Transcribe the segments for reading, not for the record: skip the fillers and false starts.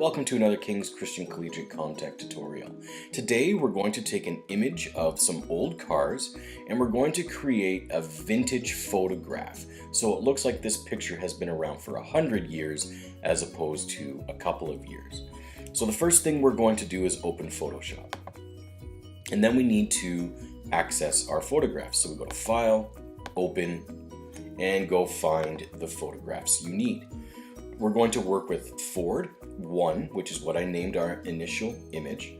Welcome to another King's Christian Collegiate Contact tutorial. Today we're going to take an image of some old cars and we're going to create a vintage photograph. So it looks like this picture has been around for 100 years as opposed to a couple of years. So the first thing we're going to do is open Photoshop. And then we need to access our photographs. So we go to File, Open, and go find the photographs you need. We're going to work with Ford 1, which is what I named our initial image.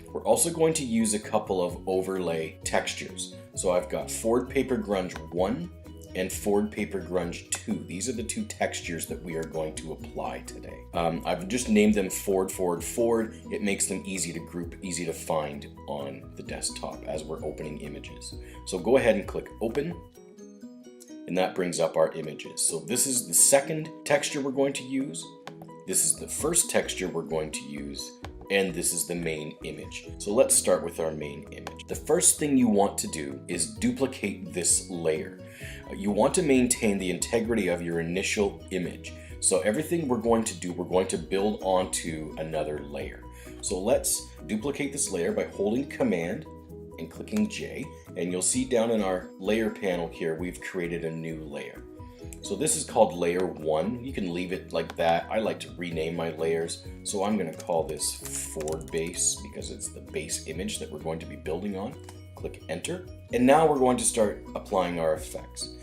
We're also going to use a couple of overlay textures. So I've got Ford Paper Grunge 1 and Ford Paper Grunge 2. These are the two textures that we are going to apply today. I've just named them Ford. It makes them easy to group, easy to find on the desktop as we're opening images. So go ahead and click Open. And that brings up our images. So this is the second texture we're going to use. This is the first texture we're going to use. And this is the main image. So let's start with our main image. The first thing you want to do is duplicate this layer. You want to maintain the integrity of your initial image. So everything we're going to do, we're going to build onto another layer. So let's duplicate this layer by holding Command and clicking J, and you'll see down in our layer panel here we've created a new layer. So this is called layer 1. You can leave it like that. I like to rename my layers, so I'm going to call this Ford base because it's the base image that we're going to be building on. Click Enter, and now we're going to start applying our effects.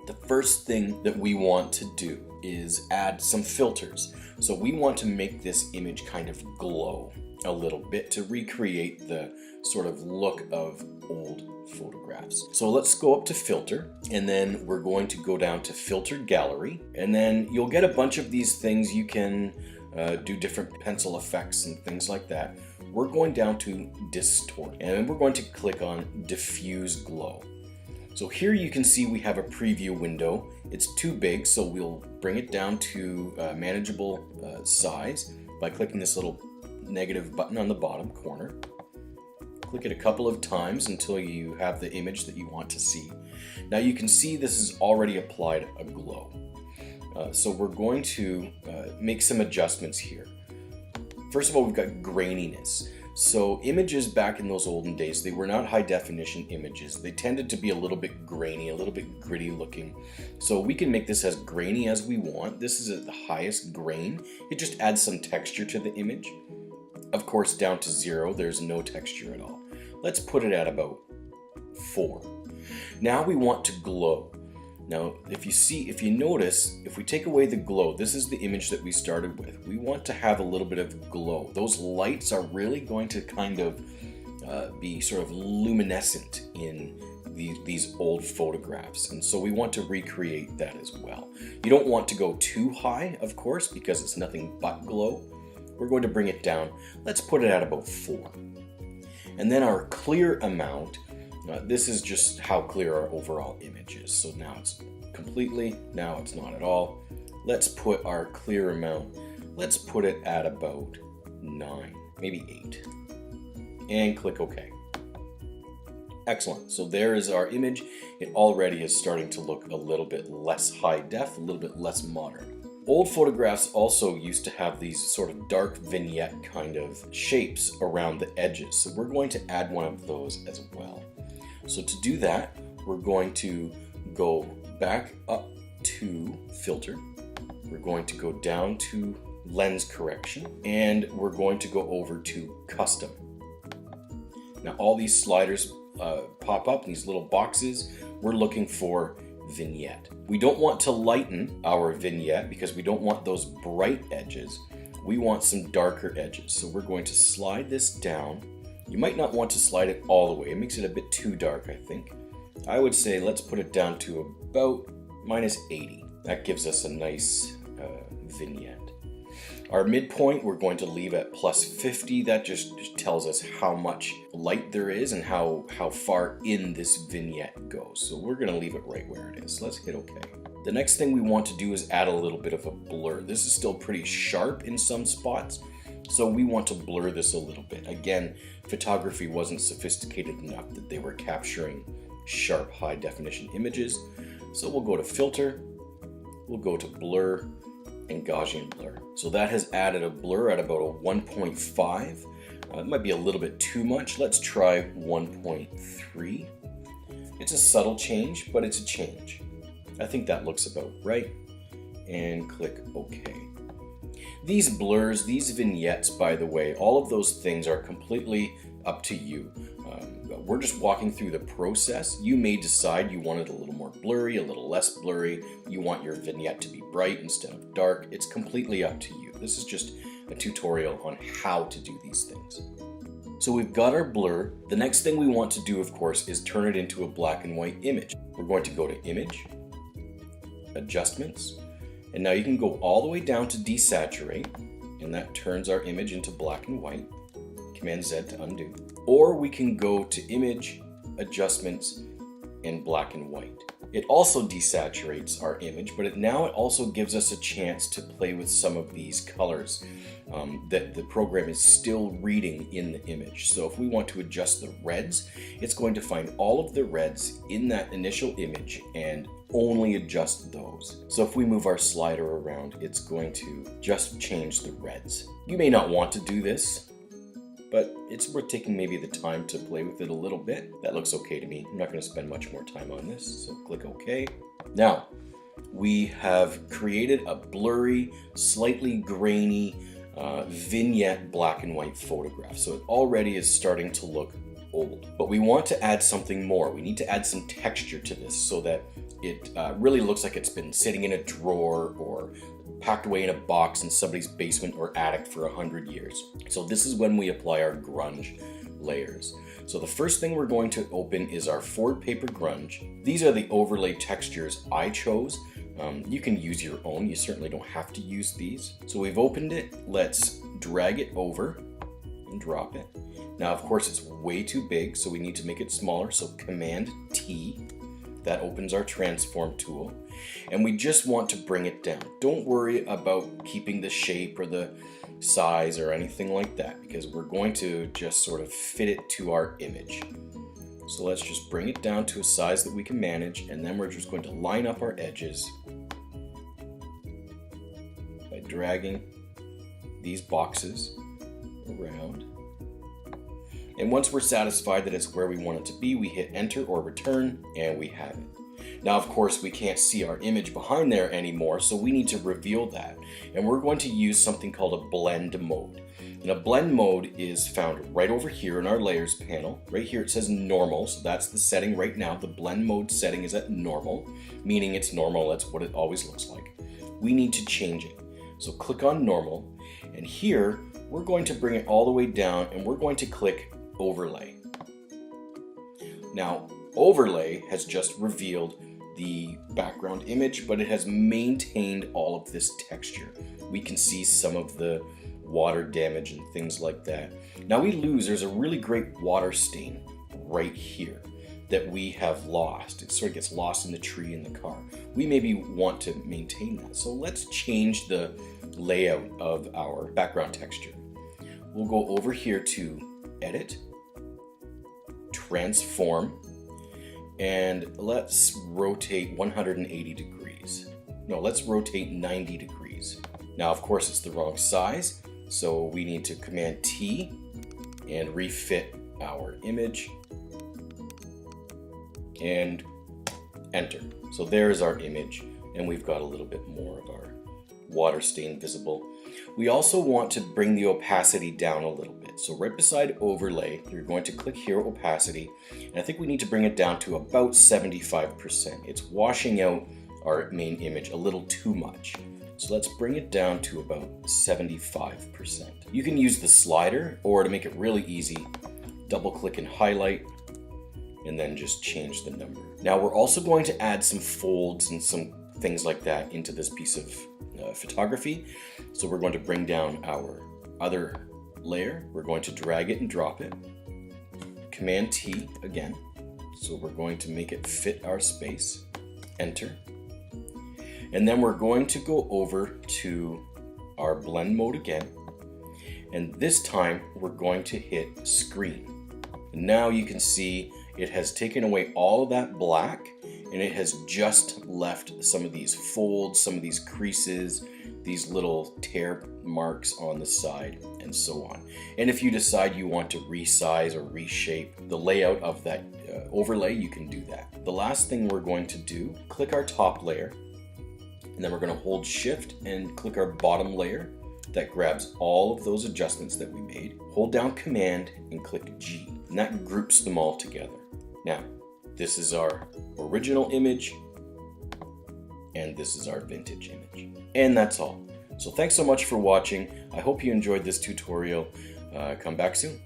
The first thing that we want to do is add some filters. So we want to make this image kind of glow a little bit to recreate the sort of look of old photographs. So let's go up to Filter, and then we're going to go down to Filter Gallery, and then you'll get a bunch of these things. You can do different pencil effects and things like that. We're going down to Distort, and then we're going to click on Diffuse Glow. So here you can see we have a preview window. It's too big, so we'll bring it down to manageable size by clicking this little negative button on the bottom corner. Click it a couple of times until you have the image that you want to see. Now you can see this has already applied a glow. So we're going to make some adjustments here. First of all, we've got graininess. So images back in those olden days, they were not high definition images. They tended to be a little bit grainy, a little bit gritty looking. So we can make this as grainy as we want. This is at the highest grain. It just adds some texture to the image. Of course, down to 0, there's no texture at all. Let's put it at about 4. Now we want to glow. Now, if you notice, if we take away the glow, this is the image that we started with. We want to have a little bit of glow. Those lights are really going to kind of be sort of luminescent in these old photographs. And so we want to recreate that as well. You don't want to go too high, of course, because it's nothing but glow. We're going to bring it down. Let's put it at about 4. And then our clear amount, this is just how clear our overall image is. So now it's completely, now it's not at all. Let's put our clear amount, let's put it at about 9, maybe 8. And click OK. Excellent. So there is our image. It already is starting to look a little bit less high def, a little bit less modern. Old photographs also used to have these sort of dark vignette kind of shapes around the edges. So we're going to add one of those as well. So to do that, we're going to go back up to Filter. We're going to go down to Lens Correction, and we're going to go over to Custom. Now all these sliders pop up, these little boxes. We're looking for Vignette. We don't want to lighten our vignette because we don't want those bright edges. We want some darker edges. So we're going to slide this down. You might not want to slide it all the way. It makes it a bit too dark, I think. I would say let's put it down to about -80. That gives us a nice vignette. Our midpoint we're going to leave at +50. That just tells us how much light there is and how far in this vignette goes. So we're going to leave it right where it is. Let's hit OK. The next thing we want to do is add a little bit of a blur. This is still pretty sharp in some spots, so we want to blur this a little bit. Again, photography wasn't sophisticated enough that they were capturing sharp high definition images. So we'll go to Filter, we'll go to Blur, and Gaussian blur. So that has added a blur at about a 1.5. It might be a little bit too much. Let's try 1.3. It's a subtle change, but it's a change. I think that looks about right. And click OK. These blurs, these vignettes, by the way, all of those things are completely up to you. We're just walking through the process. You may decide you want it a little more blurry, a little less blurry. You want your vignette to be bright instead of dark. It's completely up to you. This is just a tutorial on how to do these things. So we've got our blur. The next thing we want to do, of course, is turn it into a black and white image. We're going to go to Image, Adjustments, and now you can go all the way down to Desaturate, and that turns our image into black and white. Command Z to undo. Or we can go to Image, Adjustments, and black and white. It also desaturates our image, but now it also gives us a chance to play with some of these colors that the program is still reading in the image. So if we want to adjust the reds, it's going to find all of the reds in that initial image and only adjust those. So if we move our slider around, it's going to just change the reds. You may not want to do this, but it's worth taking maybe the time to play with it a little bit. That looks okay to me. I'm not going to spend much more time on this, so click OK. Now, we have created a blurry, slightly grainy vignette black and white photograph. So it already is starting to look old. But we want to add something more. We need to add some texture to this so that it really looks like it's been sitting in a drawer or packed away in a box in somebody's basement or attic for 100 years. So this is when we apply our grunge layers. So the first thing we're going to open is our Ford Paper Grunge. These are the overlay textures I chose. You can use your own. You certainly don't have to use these. So we've opened it. Let's drag it over and drop it. Now, of course, it's way too big, so we need to make it smaller. So Command T. That opens our transform tool, and we just want to bring it down. Don't worry about keeping the shape or the size or anything like that, because we're going to just sort of fit it to our image. So let's just bring it down to a size that we can manage, and then we're just going to line up our edges by dragging these boxes around. And once we're satisfied that it's where we want it to be, we hit Enter or Return, and we have it. Now, of course, we can't see our image behind there anymore, so we need to reveal that. And we're going to use something called a blend mode. And a blend mode is found right over here in our Layers panel. Right here it says Normal, so that's the setting right now. The blend mode setting is at Normal, meaning it's normal. That's what it always looks like. We need to change it. So click on Normal, and here we're going to bring it all the way down, and we're going to click Overlay. Now, Overlay has just revealed the background image, but it has maintained all of this texture. We can see some of the water damage and things like that. Now there's a really great water stain right here that we have lost. It sort of gets lost in the tree in the car. We maybe want to maintain that. So let's change the layout of our background texture. We'll go over here to Edit, Transform, and let's rotate 180 degrees. No, let's rotate 90 degrees. Now, of course, it's the wrong size, so we need to Command T and refit our image and Enter. So there's our image, and we've got a little bit more of our water stain visible. We also want to bring the opacity down a little bit. So right beside Overlay, you're going to click here, Opacity, and I think we need to bring it down to about 75%. It's washing out our main image a little too much. So let's bring it down to about 75%. You can use the slider, or to make it really easy, double click and highlight, and then just change the number. Now we're also going to add some folds and some things like that into this piece of photography. So we're going to bring down our other layer. We're going to drag it and drop it. Command T again. So we're going to make it fit our space. Enter. And then we're going to go over to our blend mode again. And this time we're going to hit Screen. And now you can see it has taken away all of that black, and it has just left some of these folds, some of these creases, these little tear marks on the side, and so on. And if you decide you want to resize or reshape the layout of that overlay, you can do that. The last thing we're going to do, click our top layer, and then we're going to hold Shift and click our bottom layer. That grabs all of those adjustments that we made. Hold down Command and click G, and that groups them all together. Now, this is our original image, and this is our vintage image. And that's all. So thanks so much for watching. I hope you enjoyed this tutorial. Come back soon.